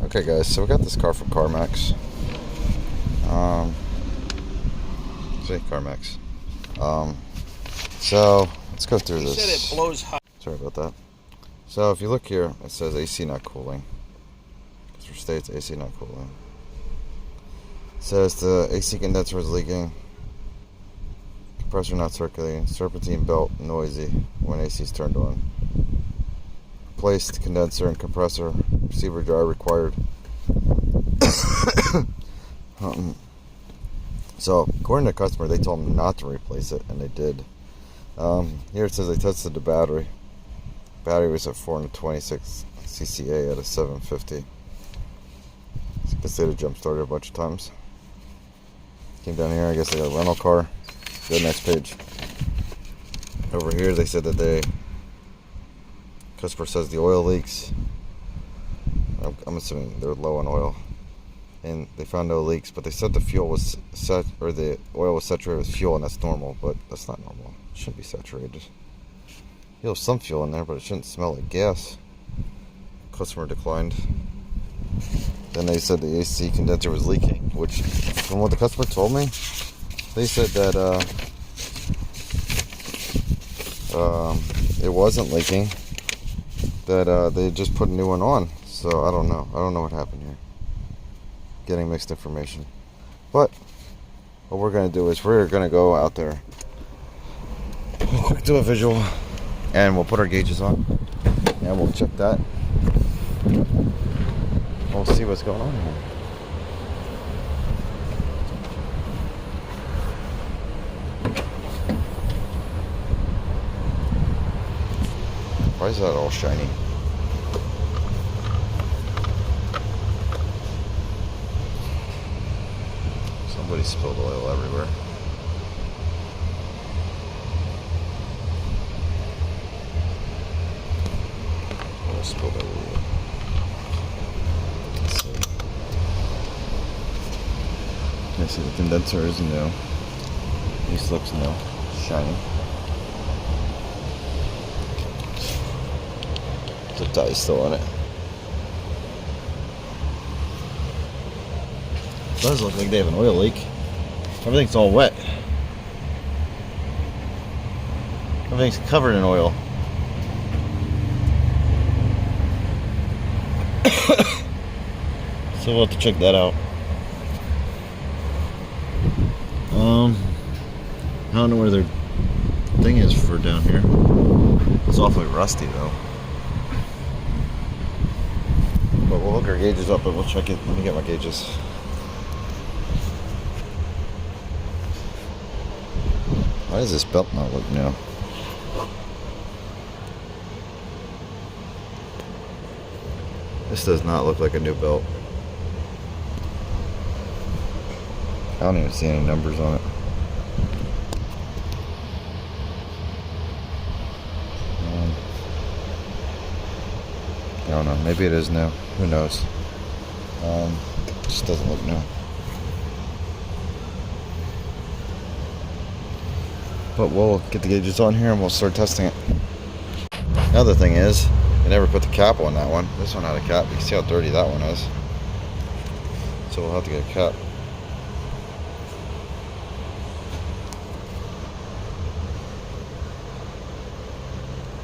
Okay guys, so we got this car from CarMax. CarMax. So let's go through this. Said it blows hot. Sorry about that. So if you look here, it says AC not cooling. It states AC not cooling. It says the AC condenser is leaking. Compressor not circulating. Serpentine belt noisy when AC is turned on. Replaced condenser and compressor. Receiver jar required. So according to the customer, they told them not to replace it, and they did. Here it says they tested the battery. Battery was at 426 cca at a 750. So I guess they had jump started a bunch of times. Came down here, I guess they got a rental car. Go to the next page. Over here they said that customer says the oil leaks. I'm assuming they're low on oil. And they found no leaks, but they said the fuel was the oil was saturated with fuel, and that's normal, but that's not normal. It shouldn't be saturated. You'll have some fuel in there, but it shouldn't smell like gas. Customer declined. Then they said the AC condenser was leaking, which, from what the customer told me, they said that it wasn't leaking. That they just put a new one on. So I don't know. I don't know what happened here. Getting mixed information. But what we're going to do is we're going to go out there. We'll quick do a visual, and we'll put our gauges on, and we'll check that. We'll see what's going on here. Why is that all shiny? Somebody spilled oil everywhere. Oil spilled everywhere. Let's see. I see the condenser is new. This looks new. Shiny. The dye's still on it. It does look like they have an oil leak. Everything's all wet. Everything's covered in oil. So we'll have to check that out. I don't know where their thing is for down here. It's awfully rusty though. But we'll hook our gauges up and we'll check it. Let me get my gauges. Why does this belt not look new? This does not look like a new belt. I don't even see any numbers on it. I don't know. Maybe it is new. Who knows? It just doesn't look new. But we'll get the gauges on here and we'll start testing it. The other thing is, I never put the cap on that one. This one had a cap. You can see how dirty that one is. So we'll have to get a cap.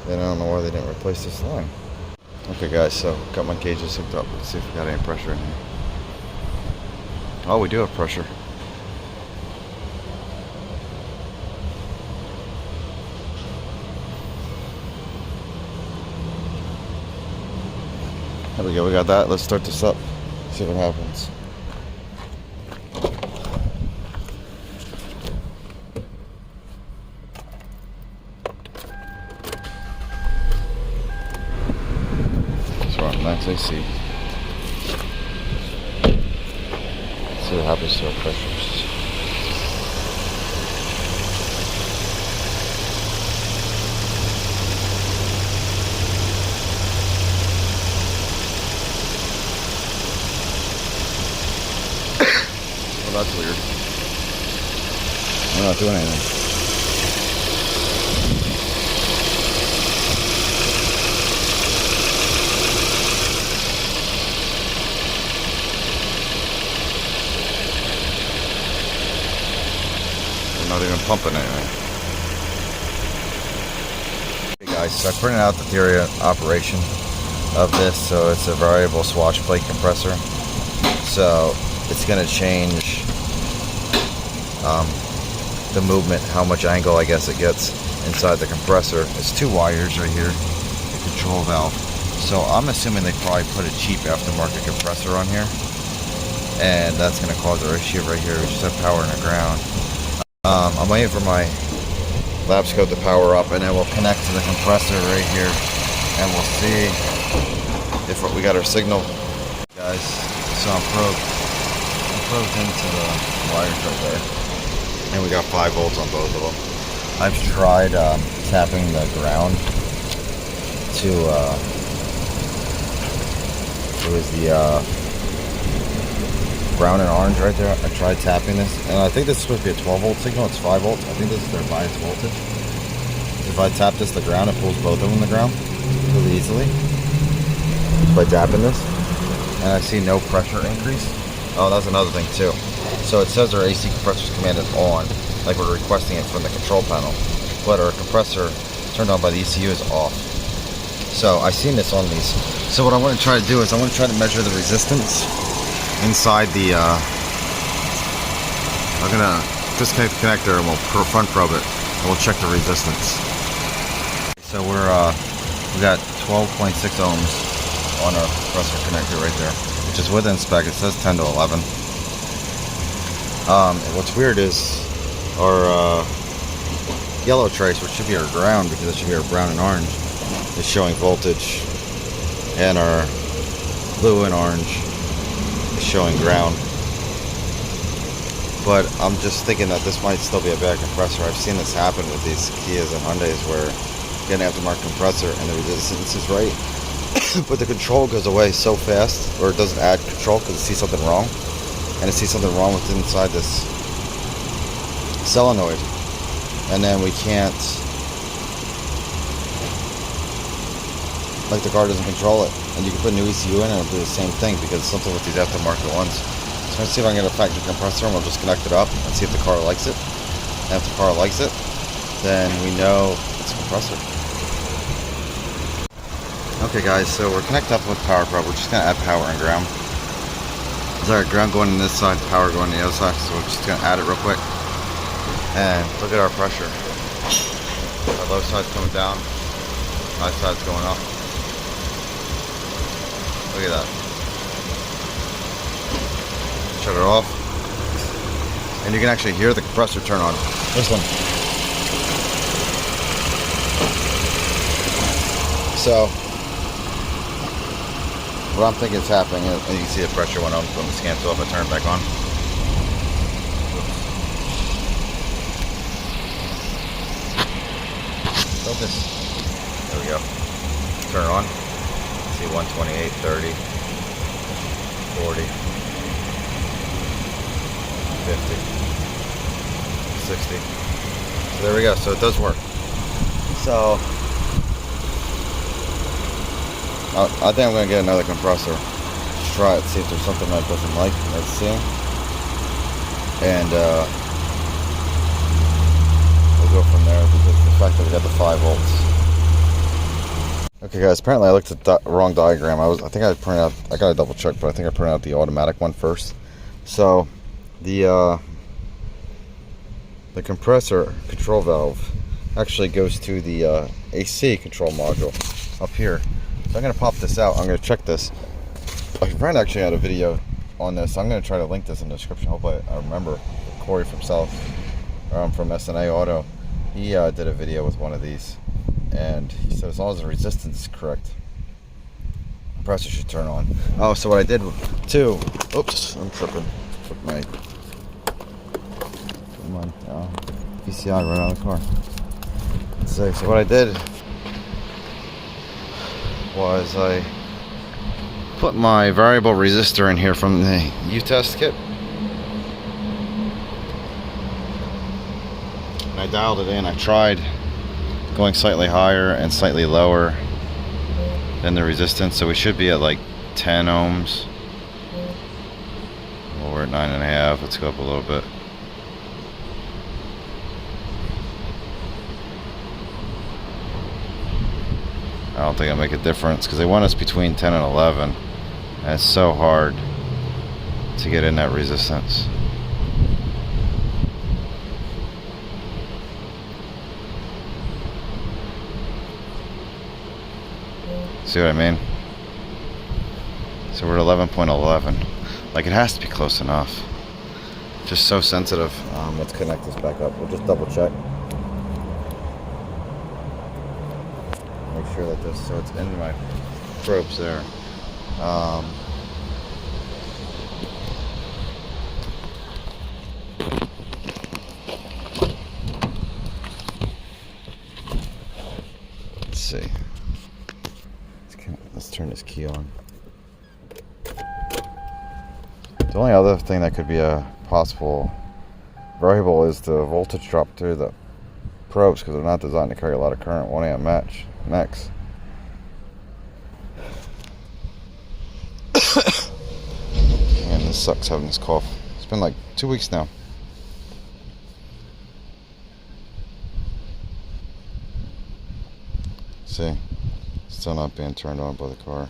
Then I don't know why they didn't replace this line. Okay guys, so got my gauges hooked up. Let's see if we got any pressure in here. Oh, we do have pressure. There we go, we got that. Let's start this up. See what happens. MaxiSYS. See what happens to our pressures. Well, that's weird. We're not doing anything. even pumping anything. Okay guys, so I printed out the theory of operation of this. So it's a variable swatch plate compressor. So it's going to change the movement, how much angle I guess it gets inside the compressor. It's 2 wires right here, the control valve. So I'm assuming they probably put a cheap aftermarket compressor on here, and that's going to cause our issue right here. We just have power and a ground. I'm waiting for my Labscope to power up, and then we'll connect to the compressor right here, and we'll see if we got our signal. Guys, so I'm probed into the wires right there, and we got 5 volts on both of them. I've tried tapping the ground to it was the brown and orange right there. I tried tapping this, and I think this is supposed to be a 12 volt signal. It's 5 volts. I think this is their bias voltage. If I tap this to the ground, it pulls both of them in the ground really easily by tapping this, and I see no pressure increase. Oh, that's another thing too. So it says our AC compressor is commanded on, like we're requesting it from the control panel, but our compressor turned on by the ECU is off. So I've seen this on these. So what I want to try to do is I want to try to measure the resistance inside the I'm gonna disconnect the connector and we'll front probe it and we'll check the resistance. So we got 12.6 ohms on our compressor connector right there, which is within spec. It says 10 to 11. And what's weird is our yellow trace, which should be our ground because it should be our brown and orange, is showing voltage, and our blue and orange is showing ground. But I'm just thinking that this might still be a bad compressor. I've seen this happen with these Kias and Hyundais where you get an aftermarket compressor and the resistance is right, but the control goes away so fast, or it doesn't add control because it sees something wrong, and it sees something wrong with inside this solenoid, and then we can't, like the car doesn't control it, and you can put a new ECU in and it'll do the same thing because it's something with these aftermarket ones. So let's see if I can get a factory compressor and we'll just connect it up and see if the car likes it. And if the car likes it, then we know it's a compressor. Okay guys, so we're connected up with power probe. We're just going to add power and ground. There's our ground going on this side, power going on the other side, so we're just going to add it real quick. And look at our pressure. Our low side's coming down, high side's going up. Look at that. Shut it off. And you can actually hear the compressor turn on. This one. So, what I'm thinking is happening, and you can see the pressure went up when the scan's off. I turn it back on. Focus. There we go. Turn it on. See 128, 30, 40, 50, 60. So there we go. So it does work. So I think I'm going to get another compressor. Just try it, see if there's something that it doesn't like. Let's see. And we'll go from there because the fact that we got the 5 volts. Okay guys, apparently I looked at the wrong diagram. I think I printed out, I gotta double check, but I think I printed out the automatic one first. So the compressor control valve actually goes to the AC control module up here. So I'm gonna pop this out. I'm gonna check this. My friend actually had a video on this. So I'm gonna try to link this in the description. Hopefully I remember. Corey from from SNA Auto. He did a video with one of these, and he said as long as the resistance is correct, the compressor should turn on. Oh, so what I did too, oops, I'm tripping. Took my PCI right out of the car. Let's see, so what I did was I put my variable resistor in here from the Utest kit. And I dialed it in. I tried going slightly higher and slightly lower than the resistance, so we should be at like 10 ohms. Well, we're at 9.5. Let's go up a little bit. I don't think it'll make a difference because they want us between 10 and 11, and it's so hard to get in that resistance. See what I mean? So we're at 11.11. Like, it has to be close enough. Just so sensitive. Let's connect this back up. We'll just double check. Make sure that this, so it's in my probes there. Let's see. Let's turn this key on. The only other thing that could be a possible variable is the voltage drop through the probes, because they're not designed to carry a lot of current. 1 amp max. Man, this sucks having this cough. It's been like 2 weeks now. See, still not being turned on by the car.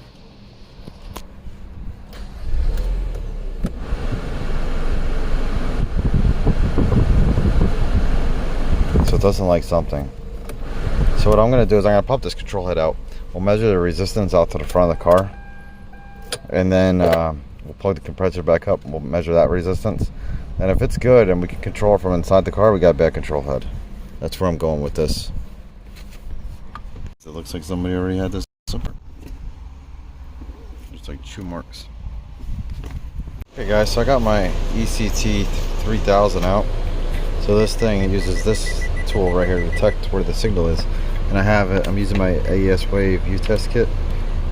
So it doesn't like something. So what I'm going to do is I'm going to pop this control head out. We'll measure the resistance out to the front of the car. And then we'll plug the compressor back up and we'll measure that resistance. And if it's good and we can control it from inside the car, we got a bad control head. That's where I'm going with this. It looks like somebody already had this somewhere. Just like chew marks. Okay guys, so I got my ECT 3000 out. So this thing, it uses this tool right here to detect where the signal is. And I have it, I'm using my AES Wave Utest kit.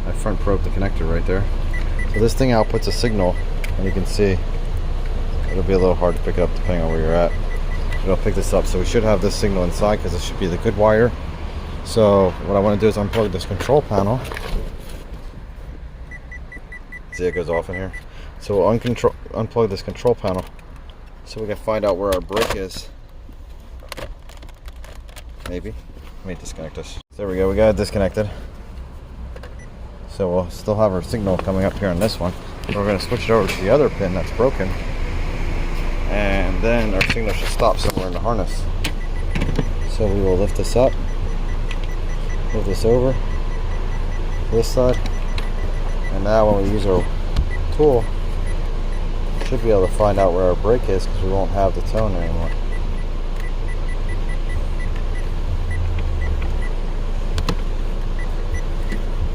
I front probe the connector right there. So this thing outputs a signal, and you can see it'll be a little hard to pick up depending on where you're at. It'll pick this up, so we should have this signal inside because this should be the good wire. So what I want to do is unplug this control panel. See, it goes off in here. So we'll unplug this control panel so we can find out where our brake is. Maybe. Let me disconnect this. There we go, we got it disconnected. So we'll still have our signal coming up here on this one. We're going to switch it over to the other pin that's broken. And then our signal should stop somewhere in the harness. So we will lift this up. Move this over to this side. And now when we use our tool, we should be able to find out where our brake is because we won't have the tone anymore.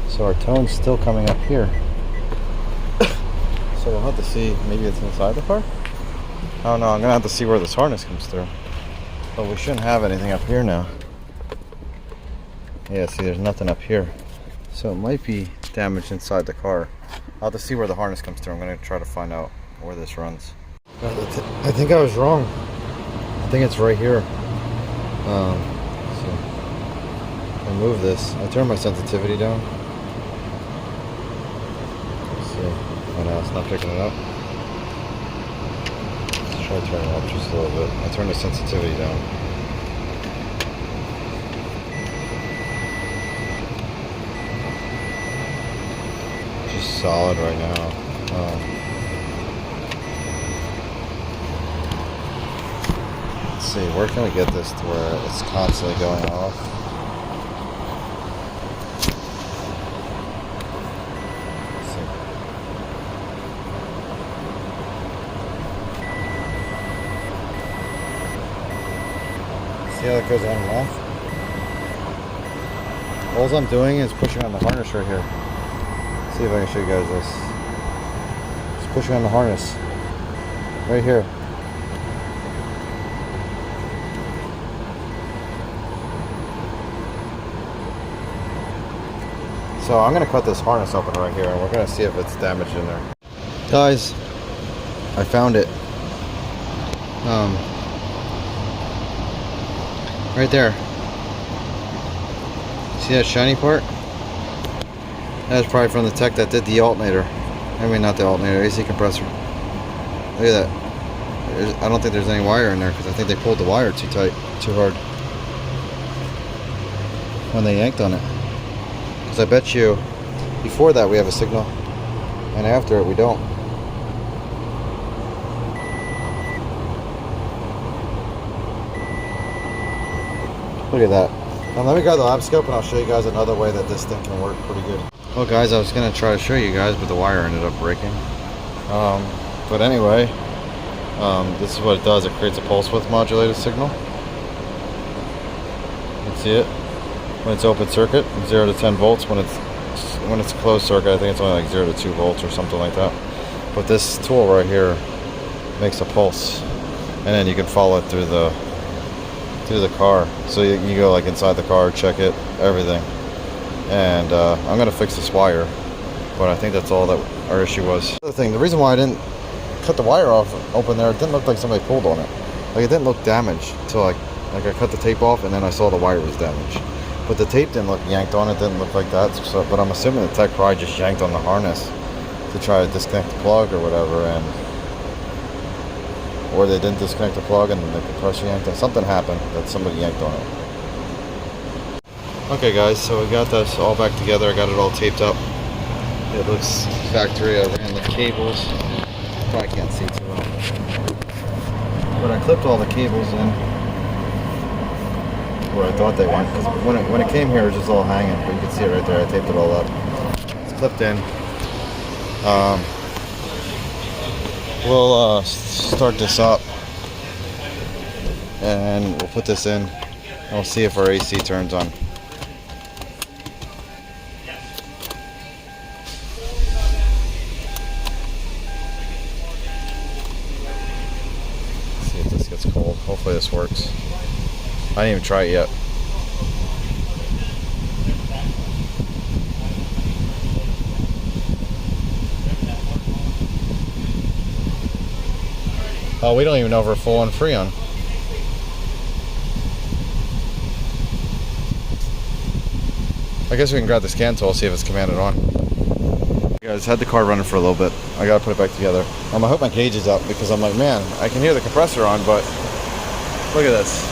So our tone's still coming up here. So we'll have to see, maybe it's inside the car? Oh no, I'm gonna have to see where this harness comes through. But we shouldn't have anything up here now. Yeah, see, there's nothing up here. So it might be damaged inside the car. I'll have to see where the harness comes through. I'm gonna try to find out where this runs. I think I was wrong. I think it's right here. So I move this. I turn my sensitivity down. Oh no, it's not picking it up. Let's try to turn it up just a little bit. I turn the sensitivity down. Just solid right now. Let's see, where can we get this to where it's constantly going off? See how that goes on and off? All I'm doing is pushing on the harness right here. Let's see if I can show you guys this. Just pushing on the harness. Right here. So I'm going to cut this harness open right here and we're going to see if it's damaged in there. Guys, I found it. Right there. See that shiny part? That's probably from the tech that did the alternator. I mean, not the alternator, AC compressor. Look at that. I don't think there's any wire in there because I think they pulled the wire too tight, too hard when they yanked on it. Because I bet you before that we have a signal, and after it we don't. Look at that. Now let me grab the Labscope and I'll show you guys another way that this thing can work pretty good. Well guys, I was going to try to show you guys, but the wire ended up breaking. But anyway, this is what it does. It creates a pulse width modulated signal. You can see it when it's open circuit, 0 to 10 volts. When it's closed circuit, I think it's only like 0 to 2 volts or something like that. But this tool right here makes a pulse, and then you can follow it through the car. So you go like inside the car, check it, everything. And I'm gonna fix this wire, but I think that's all that our issue was. The thing, the reason why I didn't cut the wire off open there, it didn't look like somebody pulled on it. Like it didn't look damaged until like I cut the tape off, and then I saw the wire was damaged. But the tape didn't look yanked on it, didn't look like that. So, but I'm assuming the tech probably just yanked on the harness to try to disconnect the plug or whatever, or they didn't disconnect the plug and the compressor yanked on. Something happened that somebody yanked on it. Okay guys, so we got this all back together. I got it all taped up. It looks factory. I ran the cables. Probably can't see too well, but I clipped all the cables in where I thought they went, because when it came here it was just all hanging, but you can see it right there. I taped it all up. It's clipped in. We'll start this up and we'll put this in and we'll see if our AC turns on. See if this gets cold. Hopefully this works. I didn't even try it yet. Oh, we don't even know if we're full on Freon. I guess we can grab this can tool, see if it's commanded on. Guys, had the car running for a little bit. I gotta put it back together. I hope my gauge is up, because I'm like, man, I can hear the compressor on, but look at this.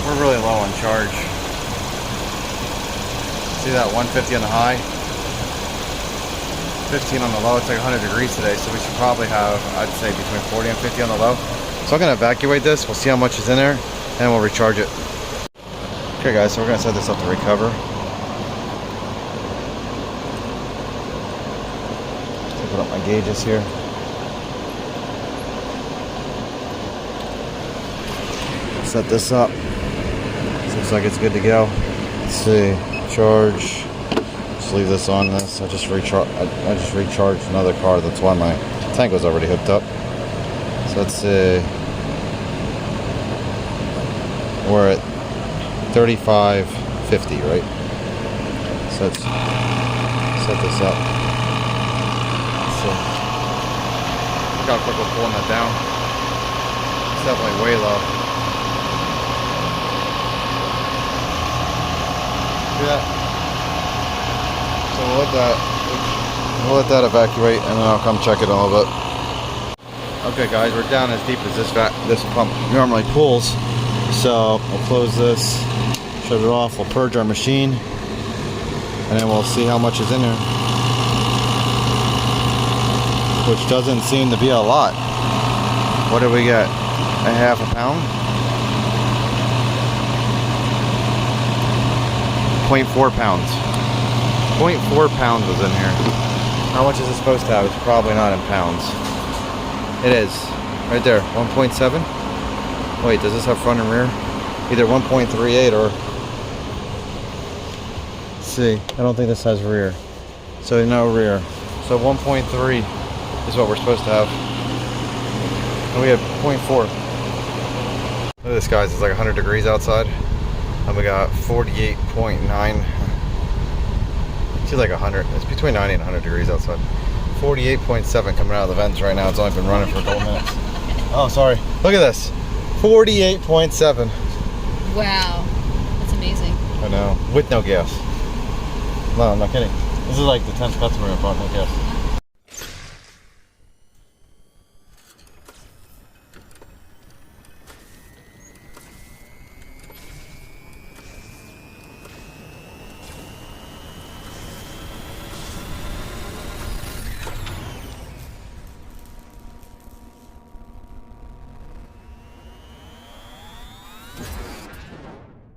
We're really low on charge. See that 150 on the high? 15 on the low. It's like 100 degrees today, so we should probably have, I'd say, between 40 and 50 on the low. So I'm gonna evacuate this. We'll see how much is in there, and we'll recharge it. Okay guys, so we're gonna set this up to recover. So put up my gauges here. Set this up. Looks like it's good to go. Let's see, charge. Just leave this on this. I just recharged another car. That's why my tank was already hooked up. So let's see. We're at 3550, right? So let's set this up. So look how quick we're pulling that down. It's definitely way low. See that? So we'll let that evacuate, and then I'll come check it in a little bit. Okay guys, we're down as deep as this pump normally pulls. So we'll close this, shut it off, we'll purge our machine, and then we'll see how much is in there. Which doesn't seem to be a lot. What did we get? A half a pound? 0.4 pounds. 0.4 pounds was in here. How much is it supposed to have? It's probably not in pounds. It is. Right there. 1.7. Wait, does this have front and rear? Either 1.38 or... Let's see. I don't think this has rear. So no rear. So 1.3 is what we're supposed to have. And we have 0.4. Look at this, guys. It's like 100 degrees outside. And we got 48.9. It's like 100. It's between 90 and 100 degrees outside. 48.7 coming out of the vents right now. It's only been running for a couple minutes. Oh, sorry. Look at this. 48.7. Wow. That's amazing. I know. With no gas. No, I'm not kidding. This is like the 10th customer I brought no gas.